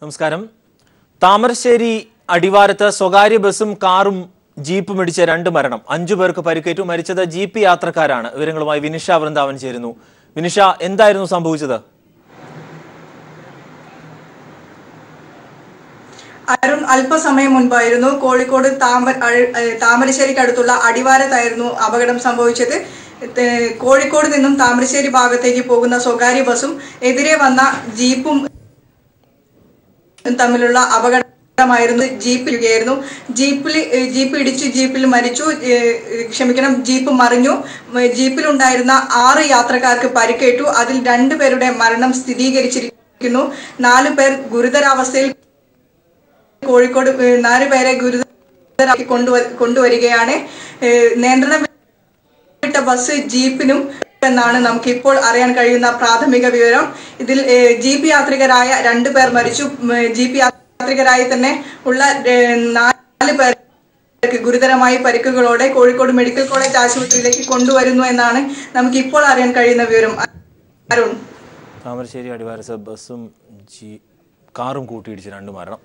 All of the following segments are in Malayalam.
നമസ്കാരം. താമരശ്ശേരി അടിവാരത്ത് സ്വകാര്യ ബസും കാറും ജീപ്പും ഇടിച്ച 2 മരണം, 5 പേർക്ക് പരിക്കേറ്റു. മരിച്ചത് ജീപ്പ് യാത്രക്കാരാണ്. വിവരങ്ങളുമായി വിനിഷ വൃന്ദാവൻ ചേരുന്നു. വിനിഷ, എന്തായിരുന്നു സംഭവിച്ചത്? അരുൺ, അല്പസമയം മുൻപായിരുന്നു കോഴിക്കോട് താമരശ്ശേരിക്കടുത്തുള്ള അടിവാരത്തായിരുന്നു അപകടം സംഭവിച്ചത്. കോഴിക്കോട് നിന്നും താമരശ്ശേരി ഭാഗത്തേക്ക് പോകുന്ന സ്വകാര്യ ബസും എതിരെ വന്ന ജീപ്പും തമ്മിലുള്ള അപകടമായിരുന്നു. ജീപ്പ് ഇടിച്ചു, ജീപ്പ് മറിഞ്ഞു. ജീപ്പിലുണ്ടായിരുന്ന 6 യാത്രക്കാർക്ക് പരിക്കേറ്റു. അതിൽ 2 പേരുടെ മരണം സ്ഥിരീകരിച്ചിരിക്കുന്നു. 4 പേർ ഗുരുതരാവസ്ഥയിൽ കോഴിക്കോട് 4 പേരെ ഗുരുതരാക്കി കൊണ്ടുവരികയാണ്. നിയന്ത്രണം വിട്ട ബസ് ജീപ്പിനും എന്നാണ് നമുക്ക് ഇപ്പോൾ അറിയാൻ കഴിയുന്ന പ്രാഥമിക വിവരം. ഇതിൽ ജീപ്പ് യാത്രികരായ 2 പേർ മരിച്ചു. ജീപ്പ് യാത്രികരായി തന്നെ ഉള്ള 4 പേർക്ക് ഗുരുതരമായി പരിക്കുകളോടെ കോഴിക്കോട് മെഡിക്കൽ കോളേജ് ആശുപത്രിയിലേക്ക് കൊണ്ടുവരുന്നു എന്നാണ് നമുക്ക് ഇപ്പോൾ അറിയാൻ കഴിയുന്ന വിവരം. അരുൺ, താമരശ്ശേരി അടിവാരത്ത് ബസും കാറും കൂട്ടിയിടിച്ച് 2 മരണം.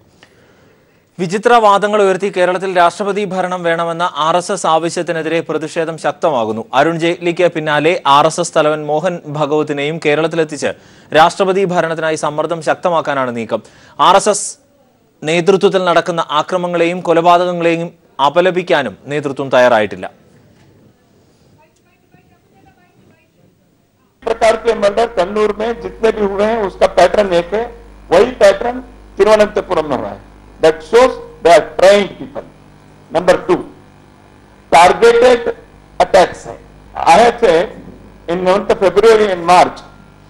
വിചിത്ര വാദങ്ങൾ ഉയർത്തി കേരളത്തിൽ രാഷ്ട്രപതി ഭരണം വേണമെന്ന RSS ആവശ്യത്തിനെതിരെ പ്രതിഷേധം ശക്തമാകുന്നു. അരുൺ ജെയ്റ്റ്ലിക്ക് പിന്നാലെ RSS തലവൻ മോഹൻ ഭഗവതിനെയും കേരളത്തിലെത്തിച്ച് രാഷ്ട്രപതി ഭരണത്തിനായി സമ്മർദ്ദം ശക്തമാക്കാനാണ് നീക്കം. RSS നേതൃത്വത്തിൽ നടക്കുന്ന ആക്രമണങ്ങളെയും കൊലപാതകങ്ങളെയും അപലപിക്കാനും നേതൃത്വം തയ്യാറായിട്ടില്ല. प्रकार के मर्डर कन्नूर में जितने भी हुए हैं उसका पैटर्न एक है, वही पैटर्न तिरुवनंतपुरम में हुआ है. That shows they are trained people. Number 2, targeted attacks. I have said in month of February and March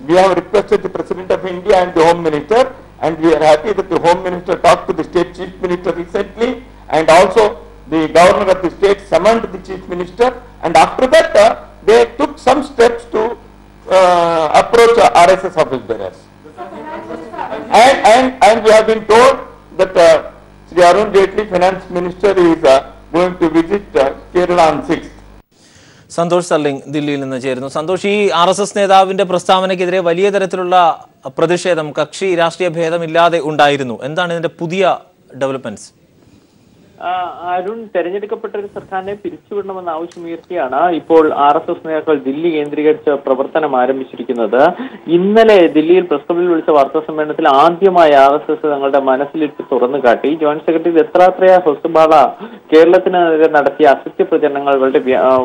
we have requested the President of India and the Home Minister, and we are happy that the Home Minister talked to the State Chief Minister recently, and also the Governor of the state summoned the Chief Minister, and after that they took some steps to approach RSS office bearers. And we have been told that Sri Arun Jaitley, Finance Minister, is going to visit Kerala on 6th. Santhosh സർലിംഗ് ദില്ലിയിൽ നിന്ന് ചേരുന്നു. സന്തോഷ്, ഈ RSS നേതാവിന്റെ പ്രസ്താവനയ്ക്കെതിരെ വലിയ തരത്തിലുള്ള പ്രതിഷേധം കക്ഷി രാഷ്ട്രീയ ഭേദമില്ലാതെ ഉണ്ടായിരുന്നു. എന്താണ് ഇതിന്റെ പുതിയ ഡെവലപ്മെന്റ്സ്? അരുൺ, തെരഞ്ഞെടുക്കപ്പെട്ട ഒരു സർക്കാരിനെ പിരിച്ചുവിടണമെന്ന ആവശ്യമുയർത്തിയാണ് ഇപ്പോൾ RSS നേതാക്കൾ ദില്ലി കേന്ദ്രീകരിച്ച് പ്രവർത്തനം ആരംഭിച്ചിരിക്കുന്നത്. ഇന്നലെ ദില്ലിയിൽ പ്രസ് ക്ലബിൽ വിളിച്ച വാർത്താ സമ്മേളനത്തിൽ ആദ്യമായി RSS തങ്ങളുടെ മനസ്സിലിട്ട് തുറന്നു കാട്ടി. ജോയിന്റ് സെക്രട്ടറി ദത്താത്രേയ ഹൊസബാള കേരളത്തിനെതിരെ നടത്തിയ അസത്യ പ്രചരണങ്ങൾ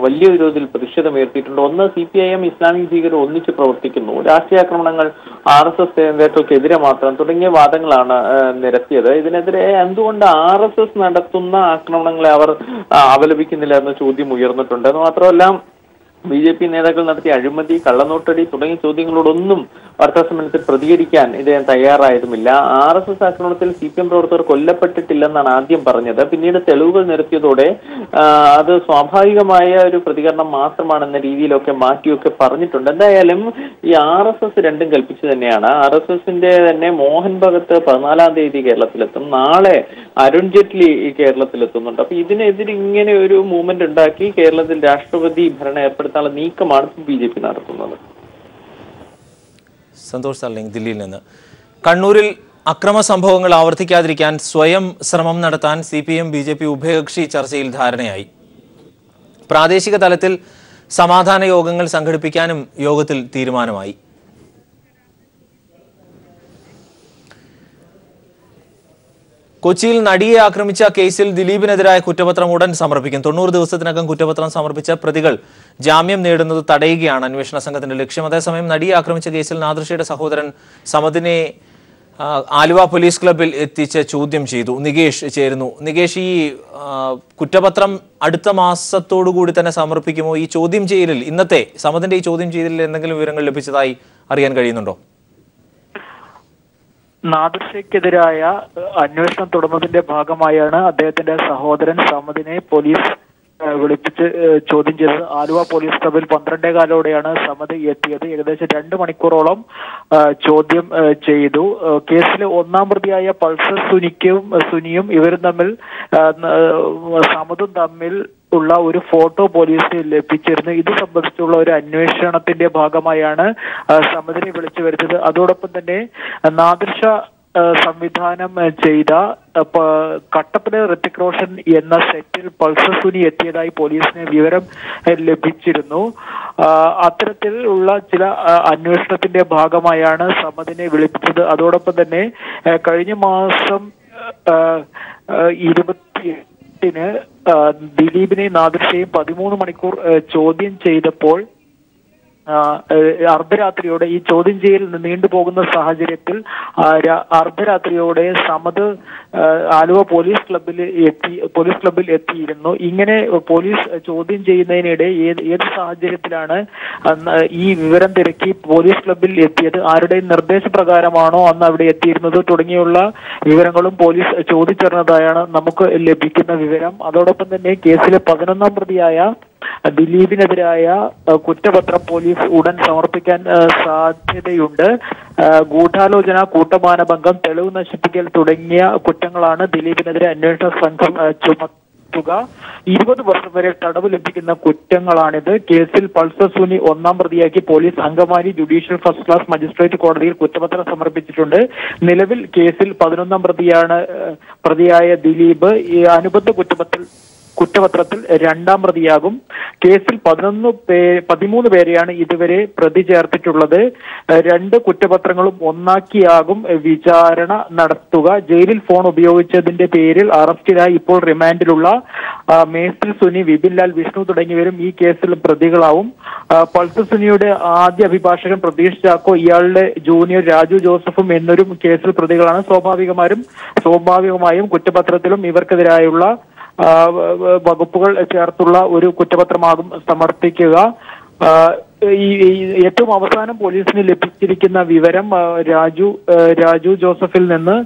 വലിയ തോതിൽ പ്രതിഷേധമുയർത്തിയിട്ടുണ്ട്. ഒന്ന്, CPIM ഇസ്ലാമിക് ഭീകരർ ഒന്നിച്ച് പ്രവർത്തിക്കുന്നു, രാഷ്ട്രീയാക്രമണങ്ങൾ RSS നേതാക്കൾക്കെതിരെ മാത്രം തുടങ്ങിയ വാദങ്ങളാണ് നിരത്തിയത്. ഇതിനെതിരെ എന്തുകൊണ്ട് RSS നടത്തുന്ന ആക്രമണങ്ങളെ അവർ അപലപിക്കുന്നില്ല എന്ന ചോദ്യം ഉയർന്നിട്ടുണ്ട്. അത് മാത്രമല്ല, BJP നേതാക്കൾ നടത്തിയ അഴിമതി, കള്ളനോട്ടടി തുടങ്ങിയ ചോദ്യങ്ങളോടൊന്നും വാർത്താസമ്മേളനത്തിൽ പ്രതികരിക്കാൻ ഇദ്ദേഹം തയ്യാറായതുമില്ല. RSS ആക്രമണത്തിൽ CPM പ്രവർത്തകർ കൊല്ലപ്പെട്ടിട്ടില്ലെന്നാണ് ആദ്യം പറഞ്ഞത്. പിന്നീട് തെളിവുകൾ നിരത്തിയതോടെ അത് സ്വാഭാവികമായ ഒരു പ്രതികരണം മാത്രമാണെന്ന രീതിയിലൊക്കെ മാറ്റിയൊക്കെ പറഞ്ഞിട്ടുണ്ട്. എന്തായാലും ഈ RSS രണ്ടും കൽപ്പിച്ചു തന്നെയാണ്. RSSന്റെ തന്നെ മോഹൻ ഭഗത് 14-ാം തീയതി കേരളത്തിലെത്തും. നാളെ അരുൺ ജെയ്റ്റ്ലി കേരളത്തിലെത്തുന്നുണ്ട്. അപ്പൊ ഇതിനെതിരെ ഇങ്ങനെ ഒരു മൂവ്മെന്റ് ഉണ്ടാക്കി കേരളത്തിൽ രാഷ്ട്രപതി ഭരണം ഏർപ്പെടുത്താനുള്ള നീക്കമാണ് BJP നടത്തുന്നത്. സന്തോഷ് സർലിംഗ് ദില്ലിയിൽ നിന്ന്. കണ്ണൂരിൽ അക്രമ സംഭവങ്ങൾ ആവർത്തിക്കാതിരിക്കാൻ സ്വയം ശ്രമം നടത്താൻ CPM BJP ഉഭയകക്ഷി ചർച്ചയിൽ ധാരണയായി. പ്രാദേശിക തലത്തിൽ സമാധാന യോഗങ്ങൾ സംഘടിപ്പിക്കാനും യോഗത്തിൽ തീരുമാനമായി. കൊച്ചിയിൽ നടിയെ ആക്രമിച്ച കേസിൽ ദിലീപിനെതിരായ കുറ്റപത്രം ഉടൻ സമർപ്പിക്കും. 90 ദിവസത്തിനകം കുറ്റപത്രം സമർപ്പിച്ച പ്രതികൾ ജാമ്യം നേടുന്നത് തടയുകയാണ് അന്വേഷണ സംഘത്തിന്റെ ലക്ഷ്യം. അതേസമയം നടിയെ ആക്രമിച്ച കേസിൽ നാദൃഷയുടെ സഹോദരൻ സമദിനെ ആലുവ പോലീസ് ക്ലബിൽ എത്തിച്ച് ചോദ്യം ചെയ്തു. നികേഷ് ചേരുന്നു. നികേഷ്, ഈ കുറ്റപത്രം അടുത്ത മാസത്തോടുകൂടി തന്നെ സമർപ്പിക്കുമോ? ഈ ചോദ്യം ചെയ്യലിൽ, ഇന്നത്തെ സമദിന്റെ ഈ ചോദ്യം ചെയ്യലിൽ എന്തെങ്കിലും വിവരങ്ങൾ ലഭിച്ചതായി അറിയാൻ കഴിയുന്നുണ്ടോ? നാദൃഷയ്ക്കെതിരായ അന്വേഷണം തുടർന്നതിന്റെ ഭാഗമായാണ് അദ്ദേഹത്തിന്റെ സഹോദരൻ സമദിനെ പോലീസ് വിളിപ്പിച്ച് ചോദ്യം ചെയ്തത്. ആലുവ പോലീസ് ക്ലബിൽ 12:15 സമദ് എത്തിയത്. ഏകദേശം 2 മണിക്കൂറോളം ചോദ്യം ചെയ്തു. കേസിലെ 1-ാം പ്രതിയായ പൾസർ സുനിയും ഇവരും തമ്മിൽ സമദും തമ്മിൽ ഉള്ള ഒരു ഫോട്ടോ പോലീസിന് ലഭിച്ചിരുന്നു. ഇത് സംബന്ധിച്ചുള്ള ഒരു അന്വേഷണത്തിന്റെ ഭാഗമായാണ് സമദിനെ വിളിച്ചു വരുത്തിയത്. അതോടൊപ്പം തന്നെ നാദിർഷ സംവിധാനം ചെയ്ത കട്ടപ്പന ഋത്തിക് റോഷൻ എന്ന സെറ്റിൽ പൾസർ സുനി എത്തിയതായി പോലീസിന് വിവരം ലഭിച്ചിരുന്നു. അത്തരത്തിലുള്ള ചില അന്വേഷണത്തിന്റെ ഭാഗമായാണ് സമദിനെ വിളിപ്പിച്ചത്. അതോടൊപ്പം തന്നെ കഴിഞ്ഞ മാസം 28-ന് ദിലീപിനെയും നാദിർഷയെയും 13 മണിക്കൂർ ചോദ്യം ചെയ്തപ്പോൾ അർദ്ധരാത്രിയോടെ ഈ ചോദ്യം ചെയ്യൽ നീണ്ടുപോകുന്ന സാഹചര്യത്തിൽ അർദ്ധരാത്രിയോടെ സമദ് ആലുവ പോലീസ് ക്ലബിൽ എത്തിയിരുന്നു. ഇങ്ങനെ പോലീസ് ചോദ്യം ചെയ്യുന്നതിനിടെ ഏത് സാഹചര്യത്തിലാണ് ഈ വിവരം തിരക്കി പോലീസ് ക്ലബിൽ എത്തിയത്, ആരുടെ നിർദ്ദേശപ്രകാരമാണോ അന്ന് അവിടെ എത്തിയിരുന്നത് തുടങ്ങിയുള്ള വിവരങ്ങളും പോലീസ് ചോദിച്ചറിഞ്ഞതായാണ് നമുക്ക് ലഭിക്കുന്ന വിവരം. അതോടൊപ്പം തന്നെ കേസിലെ 11-ാം പ്രതിയായ ദിലീപിനെതിരായ കുറ്റപത്രം പോലീസ് ഉടൻ സമർപ്പിക്കാൻ സാധ്യതയുണ്ട്. ഗൂഢാലോചന, കൂട്ടമാനഭംഗം, തെളിവ് നശിപ്പിക്കൽ തുടങ്ങിയ കുറ്റങ്ങളാണ് ദിലീപിനെതിരെ അന്വേഷണ സംഘം ചുമത്തുക. 20 വർഷം വരെ തടവ് ലഭിക്കുന്ന കുറ്റങ്ങളാണിത്. കേസിൽ പൾസർ സുനി 1-ാം പ്രതിയാക്കി police Angamaly judicial first class magistrate കോടതിയിൽ കുറ്റപത്രം സമർപ്പിച്ചിട്ടുണ്ട്. നിലവിൽ കേസിൽ 11-ാം പ്രതിയായ ദിലീപ് ഈ അനുബന്ധ കുറ്റപത്രത്തിൽ 2-ാം പ്രതിയാകും. കേസിൽ 13 പേരെയാണ് ഇതുവരെ പ്രതി ചേർത്തിട്ടുള്ളത്. 2 കുറ്റപത്രങ്ങളും ഒന്നാക്കിയാകും വിചാരണ നടത്തുക. ജയിലിൽ ഫോൺ ഉപയോഗിച്ചതിന്റെ പേരിൽ അറസ്റ്റിലായി ഇപ്പോൾ റിമാൻഡിലുള്ള മേസിൽ സുനി, വിപിൻലാൽ, വിഷ്ണു തുടങ്ങിയവരും ഈ കേസിൽ പ്രതികളാവും. പൾസർ സുനിയുടെ ആദ്യ അഭിഭാഷകൻ പ്രതീഷ് ചാക്കോ, ഇയാളുടെ ജൂനിയർ രാജു ജോസഫും എന്നൊരു കേസിൽ പ്രതികളാണ്. സ്വാഭാവികമായും കുറ്റപത്രത്തിലും ഇവർക്കെതിരായുള്ള വകുപ്പുകൾ ചേർത്തുള്ള ഒരു കുറ്റപത്രമാകും സമർപ്പിക്കുക. ഈ ഏറ്റവും അവസാനം പോലീസിന് ലഭിച്ചിരിക്കുന്ന വിവരം രാജു ജോസഫിൽ നിന്ന്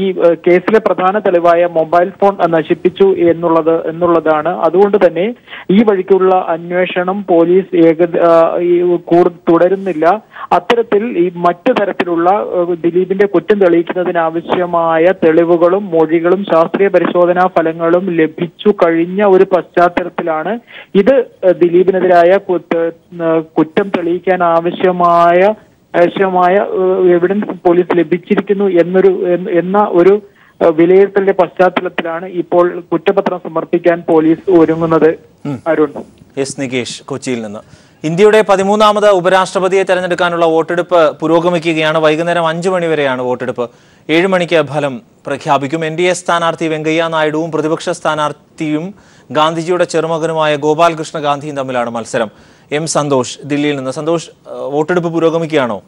ഈ കേസിലെ പ്രധാന തെളിവായ മൊബൈൽ ഫോൺ നശിപ്പിച്ചു എന്നുള്ളതാണ്. അതുകൊണ്ട് തന്നെ ഈ വഴിക്കുള്ള അന്വേഷണം പോലീസ് തുടരുന്നില്ല. അത്തരത്തിൽ ഈ മറ്റു തരത്തിലുള്ള ദിലീപിന്റെ കുറ്റം തെളിയിക്കുന്നതിനാവശ്യമായ തെളിവുകളും മൊഴികളും ശാസ്ത്രീയ പരിശോധനാ ഫലങ്ങളും ലഭിച്ചു കഴിഞ്ഞ ഒരു പശ്ചാത്തലത്തിലാണ് ഇത് ദിലീപിനെതിരായ കുറ്റം തെളിയിക്കാൻ ആവശ്യമായ എവിഡൻസ് പോലീസ് ലഭിച്ചിരിക്കുന്നു എന്ന ഒരു വിലയിരുത്തലിന്റെ പശ്ചാത്തലത്തിലാണ് ഇപ്പോൾ കുറ്റപത്രം സമർപ്പിക്കാൻ പോലീസ് ഒരുങ്ങുന്നത്. അരുൺ. എസ് നികേഷ്, കൊച്ചിയിൽ നിന്ന്. ഇന്ത്യയുടെ 13ാമത് ഉപരാഷ്ട്രപതിയെ തെരഞ്ഞെടുക്കാനുള്ള വോട്ടെടുപ്പ് പുരോഗമിക്കുകയാണ്. വൈകുന്നേരം 5 മണി വരെയാണ് വോട്ടെടുപ്പ്. 7 മണിക്ക് ഫലം പ്രഖ്യാപിക്കും. NDA സ്ഥാനാർത്ഥി വെങ്കയ്യ നായിഡുവും പ്രതിപക്ഷ സ്ഥാനാർത്ഥിയും ഗാന്ധിജിയുടെ ചെറുമകനുമായ ഗോപാലകൃഷ്ണ ഗാന്ധിയും തമ്മിലാണ് മത്സരം. എം സന്തോഷ്, ദില്ലിയിൽ നിന്ന്. സന്തോഷ്, വോട്ടെടുപ്പ് പുരോഗമിക്കുകയാണോ?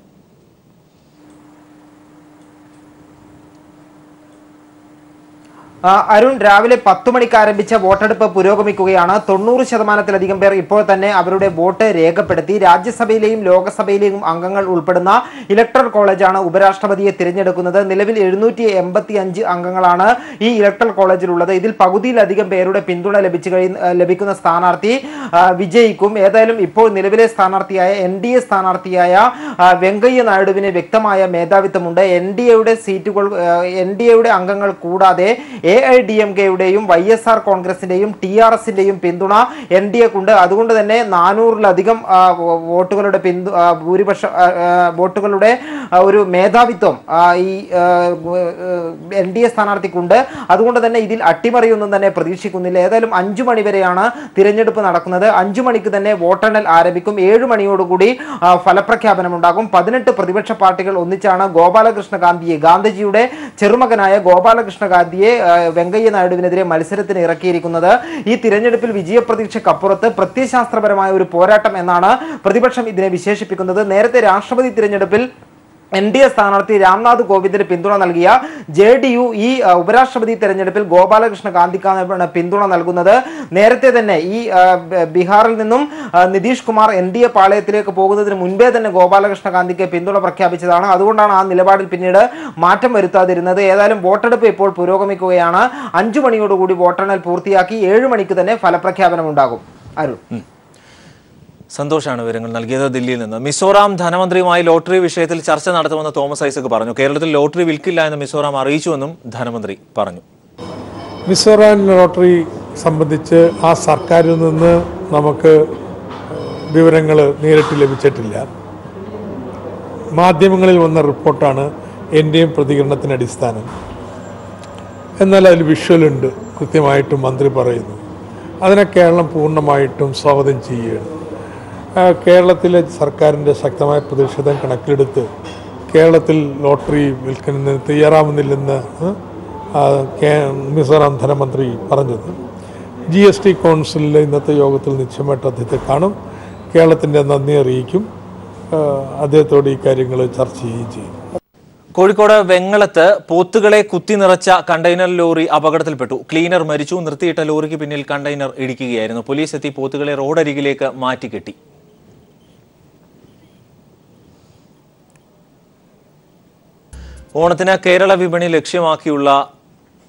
അരുൺ, രാവിലെ 10 മണിക്ക് ആരംഭിച്ച വോട്ടെടുപ്പ് പുരോഗമിക്കുകയാണ്. 90% പേർ ഇപ്പോൾ തന്നെ അവരുടെ വോട്ട് രേഖപ്പെടുത്തി. രാജ്യസഭയിലെയും ലോക്സഭയിലെയും അംഗങ്ങൾ ഉൾപ്പെടുന്ന ഇലക്ടറൽ കോളേജാണ് ഉപരാഷ്ട്രപതിയെ തിരഞ്ഞെടുക്കുന്നത്. നിലവിൽ 785 അംഗങ്ങളാണ് ഈ ഇലക്ടറൽ കോളേജിലുള്ളത്. ഇതിൽ പകുതിയിലധികം പേരുടെ പിന്തുണ ലഭിക്കുന്ന സ്ഥാനാർത്ഥി വിജയിക്കും. ഏതായാലും ഇപ്പോൾ നിലവിലെ സ്ഥാനാർത്ഥിയായ NDA സ്ഥാനാർത്ഥിയായ വെങ്കയ്യ നായിഡുവിന് വ്യക്തമായ മേധാവിത്വമുണ്ട്. NDAയുടെ അംഗങ്ങൾ കൂടാതെ AIDMKയുടെയും YSR കോൺഗ്രസിന്റെയും TRSന്റെയും പിന്തുണ NDAക്കുണ്ട്. അതുകൊണ്ട് തന്നെ 400-ലധികം വോട്ടുകളുടെ ഒരു മേധാവിത്വം ഈ NDA സ്ഥാനാർത്ഥിക്കുണ്ട്. അതുകൊണ്ട് തന്നെ ഇതിൽ അട്ടിമറിയൊന്നും തന്നെ പ്രതീക്ഷിക്കുന്നില്ല. ഏതായാലും 5 മണി വരെയാണ് തിരഞ്ഞെടുപ്പ് നടക്കുന്നത്. 5 മണിക്ക് തന്നെ വോട്ടെണ്ണൽ ആരംഭിക്കും. 7 മണിയോടുകൂടി ഫലപ്രഖ്യാപനം ഉണ്ടാകും. 18 പ്രതിപക്ഷ പാർട്ടികൾ ഒന്നിച്ചാണ് ഗാന്ധിജിയുടെ ചെറുമകനായ ഗോപാലകൃഷ്ണ ഗാന്ധിയെ വെങ്കയ്യ നായിഡുവിനെതിരെ മത്സരത്തിന് ഇറക്കിയിരിക്കുന്നത്. ഈ തിരഞ്ഞെടുപ്പിൽ വിജയപ്രതീക്ഷയ്ക്കപ്പുറത്ത് പ്രത്യയശാസ്ത്രപരമായ ഒരു പോരാട്ടം എന്നാണ് പ്രതിപക്ഷം ഇതിനെ വിശേഷിപ്പിക്കുന്നത്. നേരത്തെ രാഷ്ട്രപതി തിരഞ്ഞെടുപ്പിൽ NDA സ്ഥാനാർത്ഥി രാംനാഥ് കോവിന്ദിന് പിന്തുണ നൽകിയ JDU ഈ ഉപരാഷ്ട്രപതി തെരഞ്ഞെടുപ്പിൽ ഗോപാലകൃഷ്ണ ഗാന്ധിക്കാണ് പിന്തുണ നൽകുന്നത്. നേരത്തെ തന്നെ ഈ ബീഹാറിൽ നിന്നും നിതീഷ് കുമാർ NDA പാളയത്തിലേക്ക് പോകുന്നതിന് മുൻപേ തന്നെ ഗോപാലകൃഷ്ണ ഗാന്ധിക്ക് പിന്തുണ പ്രഖ്യാപിച്ചതാണ്. അതുകൊണ്ടാണ് ആ നിലപാടിൽ പിന്നീട് മാറ്റം വരുത്താതിരുന്നത്. ഏതായാലും വോട്ടെടുപ്പ് ഇപ്പോൾ പുരോഗമിക്കുകയാണ്. 5 മണിയോടുകൂടി വോട്ടെണ്ണൽ പൂർത്തിയാക്കി 7 മണിക്ക് തന്നെ ഫലപ്രഖ്യാപനം ഉണ്ടാകും. അരുൺ. സന്തോഷാണ് വിവരങ്ങൾ നൽകിയത് ദില്ലിയിൽ നിന്ന്. മിസോറാം ധനമന്ത്രിയുമായി ലോട്ടറി വിഷയത്തിൽ ചർച്ച നടത്തുമെന്ന് തോമസ് ഐസക് പറഞ്ഞു. കേരളത്തിൽ ലോട്ടറി വിൽക്കില്ല എന്ന് മിസോറാം അറിയിച്ചുവെന്നും ധനമന്ത്രി പറഞ്ഞു. മിസോറാം ലോട്ടറി സംബന്ധിച്ച് ആ സർക്കാരിൽ നിന്ന് നമുക്ക് വിവരങ്ങൾ നേരിട്ട് ലഭിച്ചിട്ടില്ല. മാധ്യമങ്ങളിൽ വന്ന റിപ്പോർട്ടാണ് എൻ്റെയും പ്രതികരണത്തിന് അടിസ്ഥാനം. എന്നാൽ അതിൽ വിഷ്വലുണ്ട്, കൃത്യമായിട്ടും മന്ത്രി പറയുന്നു. അതിനെ കേരളം പൂർണ്ണമായിട്ടും സ്വാഗതം ചെയ്യുകയാണ്. കേരളത്തിലെ സർക്കാരിൻ്റെ ശക്തമായ പ്രതിഷേധം കണക്കിലെടുത്ത് കേരളത്തിൽ ലോട്ടറി വിൽക്കുന്നതിന് തയ്യാറാവുന്നില്ലെന്ന് മിസോറാം ധനമന്ത്രി പറഞ്ഞത് GST കൗൺസിലിലെ ഇന്നത്തെ യോഗത്തിൽ നിശ്ചയമായിട്ട് അദ്ദേഹത്തെ കാണും. കേരളത്തിൻ്റെ നന്ദി അറിയിക്കും. അദ്ദേഹത്തോട് ഈ കാര്യങ്ങൾ ചർച്ച ചെയ്യുകയും ചെയ്യും. കോഴിക്കോട് വെങ്ങളത്ത് പോത്തുകളെ കുത്തി നിറച്ച കണ്ടെയ്നർ ലോറി അപകടത്തിൽപ്പെട്ടു. ക്ലീനർ മരിച്ചു. നിർത്തിയിട്ട ലോറിക്ക് പിന്നിൽ കണ്ടെയ്നർ ഇടിക്കുകയായിരുന്നു. പോലീസ് എത്തി പോത്തുകളെ റോഡരികിലേക്ക് മാറ്റിക്കെട്ടി. ഓണത്തിന് കേരള വിപണി ലക്ഷ്യമാക്കിയുള്ള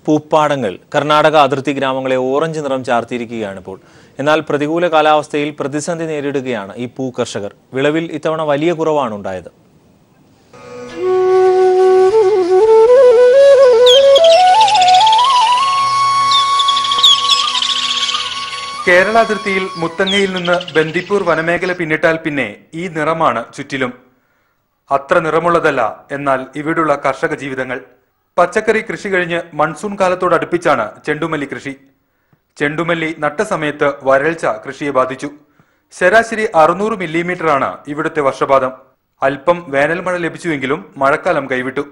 പൂപ്പാടങ്ങൾ കർണാടക അതിർത്തി ഗ്രാമങ്ങളെ ഓറഞ്ച് നിറം ചാർത്തിയിരിക്കുകയാണ് ഇപ്പോൾ. എന്നാൽ പ്രതികൂല കാലാവസ്ഥയിൽ പ്രതിസന്ധി നേരിടുകയാണ് ഈ പൂ കർഷകർ. വിളവിൽ ഇത്തവണ വലിയ കുറവാണ് ഉണ്ടായത്. കേരള അതിർത്തിയിൽ മുത്തങ്ങയിൽ നിന്ന് ബന്ദിപ്പൂർ വനമേഖല പിന്നിട്ടാൽ പിന്നെ ഈ നിറമാണ് ചുറ്റിലും. അത്ര നിറമുള്ളതല്ല എന്നാൽ ഇവിടുള്ള കർഷക ജീവിതങ്ങൾ. പച്ചക്കറി കൃഷി കഴിഞ്ഞ് മൺസൂൺ കാലത്തോടടുപ്പിച്ചാണ് ചെണ്ടുമല്ലി കൃഷി. ചെണ്ടുമല്ലി നട്ട സമയത്ത് വരൾച്ച കൃഷിയെ ബാധിച്ചു. ശരാശരി 600 മില്ലിമീറ്ററാണ് ഇവിടുത്തെ വർഷപാതം. അല്പം വേനൽ മഴ ലഭിച്ചുവെങ്കിലും മഴക്കാലം കൈവിട്ടു.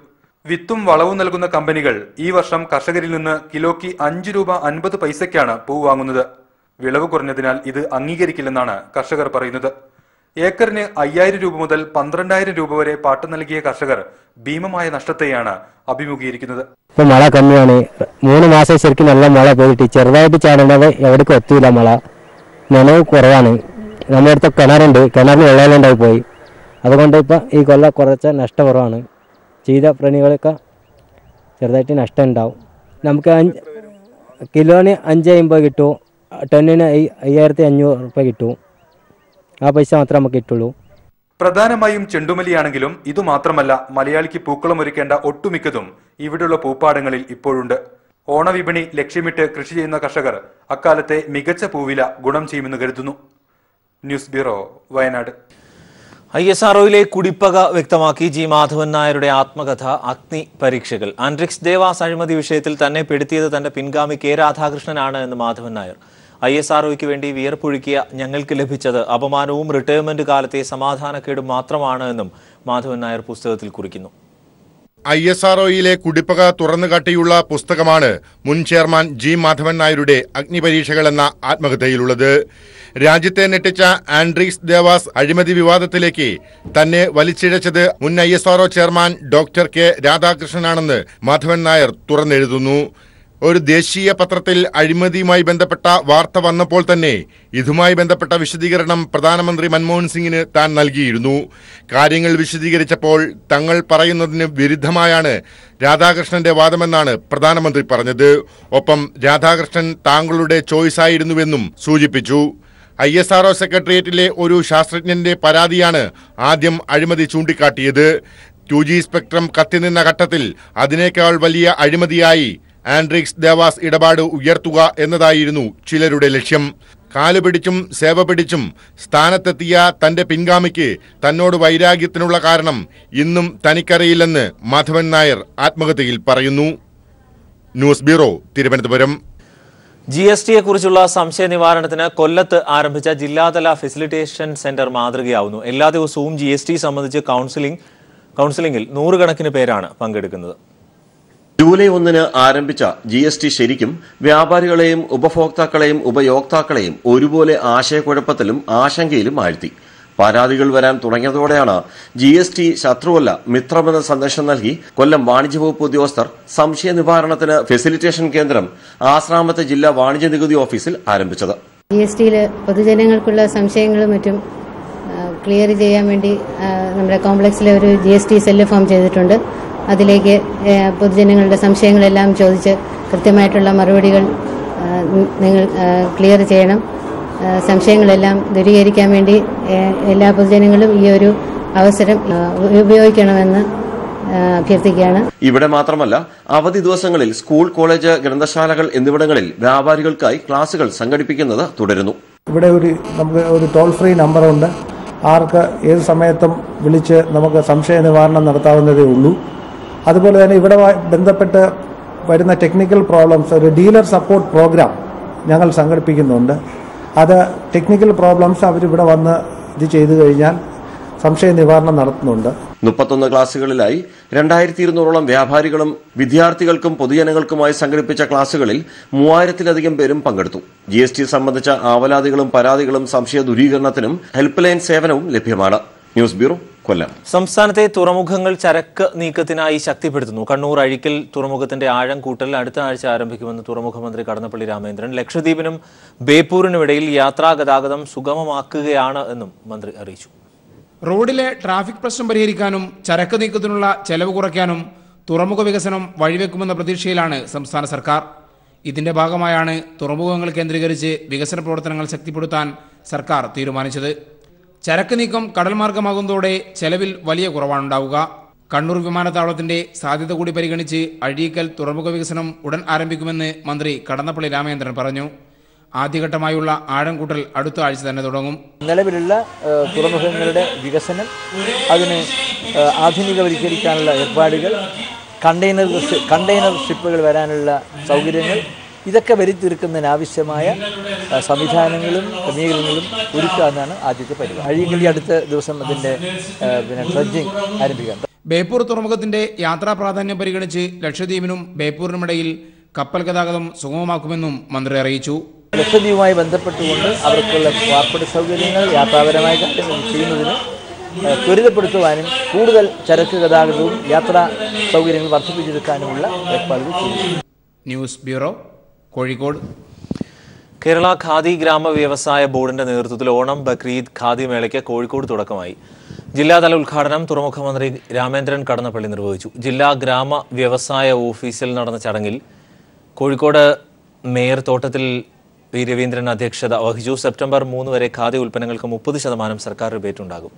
വിത്തും വളവും നൽകുന്ന കമ്പനികൾ ഈ വർഷം കർഷകരിൽ നിന്ന് കിലോയ്ക്ക് 5 രൂപ 50 പൈസയ്ക്കാണ് പൂ വാങ്ങുന്നത്. വിളവ് കുറഞ്ഞതിനാൽ ഇത് അംഗീകരിക്കില്ലെന്നാണ് കർഷകർ പറയുന്നത്. ഏക്കറിന് 5000 രൂപ മുതൽ 12000 രൂപ വരെ പാട്ട് നൽകിയ കർഷകർ ഭീമമായ നഷ്ടത്തെയാണ് അഭിമുഖീകരിക്കുന്നത്. ഇപ്പൊ മഴ കമ്മിയാണ്. 3 മാസം ശരിക്കും നല്ല മഴ പോയിട്ട് ചെറുതായിട്ട് ചാടേണ്ടത് എവിടേക്കും എത്തിയില്ല. മഴ നനവ് കുറവാണ്. നമ്മുടെ അടുത്ത് കിണറുണ്ട്, കിണറിന് വെള്ളമുണ്ടായി പോയി. അതുകൊണ്ട് ഇപ്പം ഈ കൊല്ലം കുറച്ച നഷ്ടം കുറവാണ്. ചെയ്ത പ്രണികളൊക്കെ ചെറുതായിട്ട് നഷ്ടം ഉണ്ടാവും. നമുക്ക് കിലോന് 550 കിട്ടും, ടണ്ണിന് 5500 രൂപ കിട്ടും. ആ പൈസ മാത്രമേ നമുക്ക് കിട്ടുള്ളൂ. പ്രധാനമായും ചെണ്ടുമല്ലിയാണെങ്കിലും ഇതു മാത്രമല്ല, മലയാളിക്ക് പൂക്കളം ഒരുക്കേണ്ട ഒട്ടുമിക്കതും ഇവിടെയുള്ള പൂപ്പാടങ്ങളിൽ ഇപ്പോഴുണ്ട്. ഓണവിപണി ലക്ഷ്യമിട്ട് കൃഷി ചെയ്യുന്ന കർഷകർ അക്കാലത്തെ മികച്ച പൂവില ഗുണം ചെയ്യുമെന്ന് കരുതുന്നു. News bureau, Wayanad. ISROയിലെ കുടിപ്പക വ്യക്തമാക്കി G. മാധവൻ നായരുടെ ആത്മകഥ അഗ്നി പരീക്ഷകൾ. ആൻഡ്രിക്സ് ദേവാസ് അഴിമതി വിഷയത്തിൽ തന്നെ പെടുത്തിയത് തന്റെ പിൻഗാമി K. രാധാകൃഷ്ണനാണ് എന്ന് മാധവൻ നായർ. ISROയ്ക്ക് വേണ്ടി വിയർപ്പൊഴുക്കിയ ഞങ്ങൾക്ക് ലഭിച്ചത് അപമാനവും റിട്ടയർമെന്റ് കാലത്തെ സമാധാനക്കേടും മാത്രമാണ് എന്നും മാധവൻ നായർ പുസ്തകത്തിൽ കുറിക്കുന്നു. ISROയിലെ കുടിപ്പക തുറന്നുകാട്ടിയുള്ള പുസ്തകമാണ് മുൻ ചെയർമാൻ G. മാധവൻ നായരുടെ അഗ്നിപരീക്ഷകൾ എന്ന ആത്മകഥയിലുള്ളത്. രാജ്യത്തെ ഞെട്ടിച്ച ആൻഡ്രീസ് ദേവാസ് അഴിമതി വിവാദത്തിലേക്ക് തന്നെ വലിച്ചിഴച്ചത് മുൻ ISRO ചെയർമാൻ ഡോക്ടർ K. രാധാകൃഷ്ണനാണെന്ന് മാധവൻ നായർ തുറന്നെഴുതുന്നു. ഒരു ദേശീയ പത്രത്തിൽ അഴിമതിയുമായി ബന്ധപ്പെട്ട വാർത്ത വന്നപ്പോൾ തന്നെ ഇതുമായി ബന്ധപ്പെട്ട വിശദീകരണം പ്രധാനമന്ത്രി മൻമോഹൻ സിംഗിന് താൻ നൽകിയിരുന്നു. കാര്യങ്ങൾ വിശദീകരിച്ചപ്പോൾ തങ്ങൾ പറയുന്നതിന് വിരുദ്ധമായാണ് രാധാകൃഷ്ണന്റെ വാദമെന്നാണ് പ്രധാനമന്ത്രി പറഞ്ഞത്. ഒപ്പം രാധാകൃഷ്ണൻ താങ്കളുടെ ചോയ്സായിരുന്നുവെന്നും സൂചിപ്പിച്ചു. ISRO സെക്രട്ടേറിയറ്റിലെ ഒരു ശാസ്ത്രജ്ഞന്റെ പരാതിയാണ് ആദ്യം അഴിമതി ചൂണ്ടിക്കാട്ടിയത്. 2G സ്പെക്ട്രം കത്തിനിന്ന ഘട്ടത്തിൽ അതിനേക്കാൾ വലിയ അഴിമതിയായി ആൻഡ്രിക്സ് ദേവാസ് ഇടപാട് ഉയർത്തുക എന്നതായിരുന്നു ചിലരുടെ ലക്ഷ്യം. കാലുപിടിച്ചും സേവ പിടിച്ചും സ്ഥാനത്തെത്തിയ തന്റെ പിൻഗാമിക്ക് തന്നോട് വൈരാഗ്യത്തിനുള്ള കാരണം ഇന്നും തനിക്കറിയില്ലെന്ന് മാധവൻ നായർ ആത്മകഥയിൽ പറയുന്നു. News bureau, Thiruvananthapuram. GSTയെക്കുറിച്ചുള്ള സംശയ നിവാരണത്തിന് കൊല്ലത്ത് ആരംഭിച്ച ജില്ലാതല ഫെസിലിറ്റേഷൻ സെന്റർ മാതൃകയാവുന്നു. എല്ലാ ദിവസവും GST സംബന്ധിച്ച് കൗൺസിലിംഗിൽ 100 കണക്കിന് പേരാണ് പങ്കെടുക്കുന്നത്. ജൂലൈ 1 ആരംഭിച്ച GST ശരിക്കും വ്യാപാരികളെയും ഉപഭോക്താക്കളെയും ഉപയോക്താക്കളെയും ഒരുപോലെ ആശയക്കുഴപ്പത്തിലും ആശങ്കയിലും ആഴ്ത്തി. പരാതികൾ വരാൻ തുടങ്ങിയതോടെയാണ് GST ശത്രുവല്ല മിത്രമെന്ന സന്ദേശം നൽകി കൊല്ലം വാണിജ്യ വകുപ്പ് ഉദ്യോഗസ്ഥർ സംശയ നിവാരണത്തിന് ഫെസിലിറ്റേഷൻ കേന്ദ്രം ആശ്രാമത്തെ ജില്ലാ വാണിജ്യ നികുതി ഓഫീസിൽ ആരംഭിച്ചത്. GSTയിൽ പൊതുജനങ്ങൾക്കുള്ള സംശയങ്ങളും മറ്റും ക്ലിയർ ചെയ്യാൻ വേണ്ടി നമ്മുടെ കോംപ്ലക്സിലെ ഒരു GST സെല്ല് ഫോം ചെയ്തിട്ടുണ്ട്. അതിലേക്ക് പൊതുജനങ്ങളുടെ സംശയങ്ങളെല്ലാം ചോദിച്ച് കൃത്യമായിട്ടുള്ള മറുപടികൾ നിങ്ങൾ ക്ലിയർ ചെയ്യണം. സംശയങ്ങളെല്ലാം ദൂരീകരിക്കാൻ വേണ്ടി എല്ലാ പൊതുജനങ്ങളും ഈ ഒരു അവസരം ഉപയോഗിക്കണമെന്ന് അഭ്യർത്ഥിക്കുകയാണ്. ഇവിടെ മാത്രമല്ല, അവധി ദിവസങ്ങളിൽ സ്കൂൾ, കോളേജ്, ഗ്രന്ഥശാലകൾ എന്നിവിടങ്ങളിൽ വ്യാപാരികൾക്കായി ക്ലാസുകൾ സംഘടിപ്പിക്കുന്നത് തുടരുന്നു. ഇവിടെ നമുക്ക് ഒരു ടോൾ ഫ്രീ നമ്പറുണ്ട്. ആർക്ക് ഏത് സമയത്തും വിളിച്ച് നമുക്ക് സംശയ നിവാരണം നടത്താവുന്നതേ ഉള്ളൂ. അതുപോലെ തന്നെ ഇവിടെ ബന്ധപ്പെട്ട് വരുന്ന ടെക്നിക്കൽ പ്രോബ്ലംസ് ഒരു ഡീലർ സപ്പോർട്ട് പ്രോഗ്രാം ഞങ്ങൾ സംഘടിപ്പിക്കുന്നുണ്ട്. അത് ടെക്നിക്കൽ പ്രോബ്ലംസ് അവരിവിടെ വന്ന് ഇത് ചെയ്തു കഴിഞ്ഞാൽ സംശയ നിവാരണം നടത്തുന്നുണ്ട്. 31 ക്ലാസുകളിലായി 2200ഓളം വ്യാപാരികളും വിദ്യാർത്ഥികൾക്കും പൊതുജനങ്ങൾക്കുമായി സംഘടിപ്പിച്ച ക്ലാസുകളിൽ 3000-ലധികം പേരും പങ്കെടുത്തു. GST സംബന്ധിച്ച ആവലാതികളും പരാതികളും സംശയ ദൂരീകരണത്തിനും ഹെൽപ്പ് ലൈൻ സേവനവും ലഭ്യമാണ്. ന്യൂസ് ബ്യൂറോ, കൊല്ലം. സംസ്ഥാനത്തെ തുറമുഖങ്ങൾ ചരക്ക് നീക്കത്തിനായി ശക്തിപ്പെടുത്തുന്നു. കണ്ണൂർ അഴീക്കൽ തുറമുഖത്തിന്റെ ആഴം കൂട്ടൽ അടുത്ത ആഴ്ച ആരംഭിക്കുമെന്ന് തുറമുഖ മന്ത്രി കടന്നപ്പള്ളി രാമേന്ദ്രൻ. ലക്ഷദ്വീപിനും ബേപ്പൂരിനും ഇടയിൽ യാത്രാ ഗതാഗതം സുഗമമാക്കുകയാണ് എന്നും മന്ത്രി അറിയിച്ചു. റോഡിലെ ട്രാഫിക് പ്രശ്നം പരിഹരിക്കാനും ചരക്ക് നീക്കത്തിനുള്ള ചെലവ് കുറയ്ക്കാനും തുറമുഖ വികസനം വഴിവെക്കുമെന്ന പ്രതീക്ഷയിലാണ് സംസ്ഥാന സർക്കാർ. ഇതിന്റെ ഭാഗമായാണ് തുറമുഖങ്ങൾ കേന്ദ്രീകരിച്ച് വികസന പ്രവർത്തനങ്ങൾ ശക്തിപ്പെടുത്താൻ സർക്കാർ തീരുമാനിച്ചത്. ചരക്ക് നീക്കം കടൽ മാർഗമാകുന്നതോടെ ചെലവിൽ വലിയ കുറവാണുണ്ടാവുക. കണ്ണൂർ വിമാനത്താവളത്തിന്റെ സാധ്യത കൂടി പരിഗണിച്ച് അഴീക്കൽ തുറമുഖ വികസനം ഉടൻ ആരംഭിക്കുമെന്ന് മന്ത്രി കടന്നപ്പള്ളി രാമേന്ദ്രൻ പറഞ്ഞു. ആദ്യഘട്ടമായുള്ള ആഴം കൂട്ടൽ അടുത്ത ആഴ്ച തന്നെ തുടങ്ങും. നിലവിലുള്ള തുറമുഖങ്ങളുടെ വികസനം, അതിന് ആധുനികവൽക്കരിക്കാനുള്ള ഏർപ്പാടുകൾ, കണ്ടെയ്നർ ഷിപ്പുകൾ വരാനുള്ള സൗകര്യങ്ങൾ, ഇതൊക്കെ വരുത്തിയെടുക്കുന്നതിനാവശ്യമായ സംവിധാനങ്ങളും ക്രമീകരണങ്ങളും ഒരുക്കാമെന്നാണ് ആദ്യത്തെ പരിപാടി. അഴീക്കൽ അടുത്ത ദിവസം അതിൻ്റെ ഡ്രഡ്ജിംഗ് ആരംഭിക്കാം. ബേപ്പൂർ തുറമുഖത്തിന്റെ യാത്രാ പ്രാധാന്യം പരിഗണിച്ച് ലക്ഷദ്വീപിനും ബേപ്പൂരിനുമിടയിൽ കപ്പൽ ഗതാഗതം സുഗമമാക്കുമെന്നും മന്ത്രി അറിയിച്ചു. ലക്ഷദ്വീപുമായി ബന്ധപ്പെട്ടുകൊണ്ട് അവർക്കുള്ള പാർപ്പിട സൗകര്യങ്ങൾ, യാത്രാപരമായ കാര്യങ്ങൾ ചെയ്യുന്നതിന് ത്വരിതപ്പെടുത്തുവാനും കൂടുതൽ ചരക്ക് ഗതാഗതവും യാത്രാ സൗകര്യങ്ങൾ വർദ്ധിപ്പിച്ചെടുക്കാനുമുള്ള ഏർപ്പാടുകൾ ചെയ്തു. News bureau, Kozhikode. കേരള ഖാദി ഗ്രാമ വ്യവസായ ബോർഡിന്റെ നേതൃത്വത്തിൽ ഓണം ബക്രീദ് ഖാദി മേളയ്ക്ക് കോഴിക്കോട് തുടക്കമായി. ജില്ലാതല ഉദ്ഘാടനം തുറമുഖ മന്ത്രി രാമേന്ദ്രൻ കടന്നപ്പള്ളി നിർവഹിച്ചു. ജില്ലാ ഗ്രാമ വ്യവസായ ഓഫീസിൽ നടന്ന ചടങ്ങിൽ കോഴിക്കോട് മേയർ തോട്ടത്തിൽ വി. രവീന്ദ്രൻ അധ്യക്ഷത വഹിച്ചു. സെപ്റ്റംബർ 3 വരെ ഖാദി ഉൽപ്പന്നങ്ങൾക്ക് 30% സർക്കാർ റിബേറ്റ് ഉണ്ടാകും.